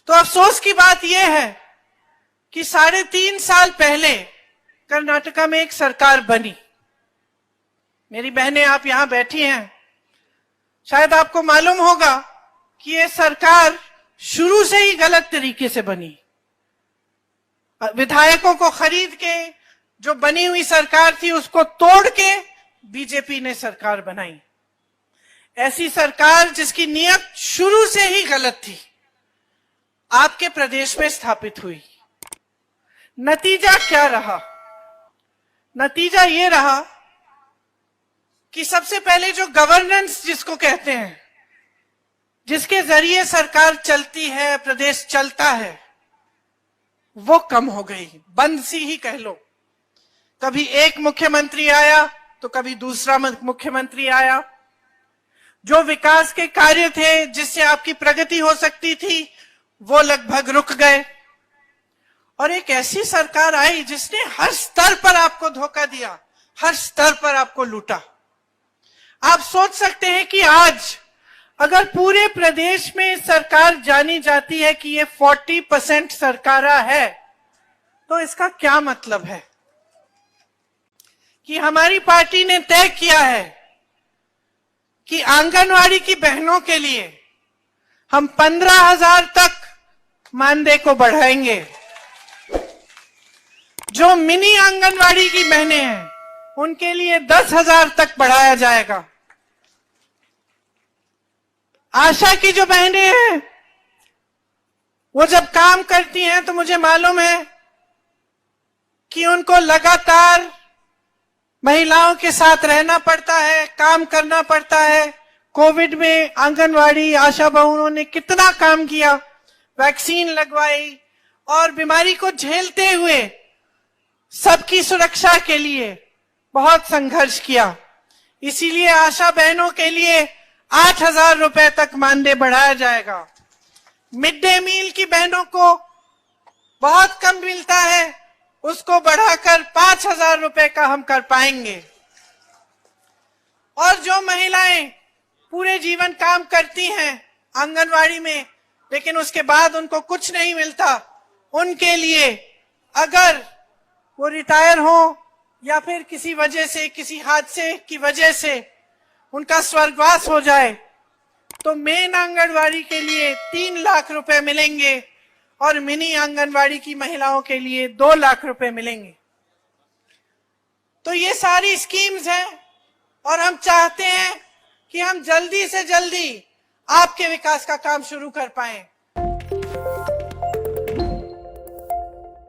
तो अफसोस की बात यह है कि 3.5 साल पहले कर्नाटका में एक सरकार बनी। मेरी बहनें, आप यहां बैठी हैं, शायद आपको मालूम होगा कि यह सरकार शुरू से ही गलत तरीके से बनी। विधायकों को खरीद के जो बनी हुई सरकार थी उसको तोड़ के बीजेपी ने सरकार बनाई। ऐसी सरकार जिसकी नीयत शुरू से ही गलत थी, आपके प्रदेश में स्थापित हुई। नतीजा क्या रहा? नतीजा ये रहा कि सबसे पहले जो गवर्नेंस जिसको कहते हैं, जिसके जरिए सरकार चलती है, प्रदेश चलता है, वो कम हो गई, बंद सी ही कह लो। कभी एक मुख्यमंत्री आया तो कभी दूसरा मुख्यमंत्री आया। जो विकास के कार्य थे जिससे आपकी प्रगति हो सकती थी वो लगभग रुक गए। और एक ऐसी सरकार आई जिसने हर स्तर पर आपको धोखा दिया, हर स्तर पर आपको लूटा। आप सोच सकते हैं कि आज अगर पूरे प्रदेश में सरकार जानी जाती है कि ये 40% सरकारा है, तो इसका क्या मतलब है? कि हमारी पार्टी ने तय किया है कि आंगनवाड़ी की बहनों के लिए हम 15,000 तक मानदेय को बढ़ाएंगे। जो मिनी आंगनवाड़ी की बहनें हैं उनके लिए 10,000 तक बढ़ाया जाएगा। आशा की जो बहनें हैं वो जब काम करती हैं तो मुझे मालूम है कि उनको लगातार महिलाओं के साथ रहना पड़ता है, काम करना पड़ता है। कोविड में आंगनवाड़ी आशा बहुओं ने कितना काम किया, वैक्सीन लगवाई और बीमारी को झेलते हुए सबकी सुरक्षा के लिए बहुत संघर्ष किया। इसीलिए आशा बहनों के लिए 8,000 रुपए तक मानदेय बढ़ाया जाएगा। मिड डे मील की बहनों को बहुत कम मिलता है, उसको बढ़ाकर 5,000 रुपए का हम कर पाएंगे। और जो महिलाएं पूरे जीवन काम करती हैं आंगनवाड़ी में, लेकिन उसके बाद उनको कुछ नहीं मिलता, उनके लिए अगर वो रिटायर हो या फिर किसी वजह से, किसी हादसे की वजह से उनका स्वर्गवास हो जाए, तो मेन आंगनवाड़ी के लिए 3 लाख रुपए मिलेंगे और मिनी आंगनवाड़ी की महिलाओं के लिए 2 लाख रुपए मिलेंगे। तो ये सारी स्कीम्स हैं और हम चाहते हैं कि हम जल्दी से जल्दी आपके विकास का काम शुरू कर पाएं।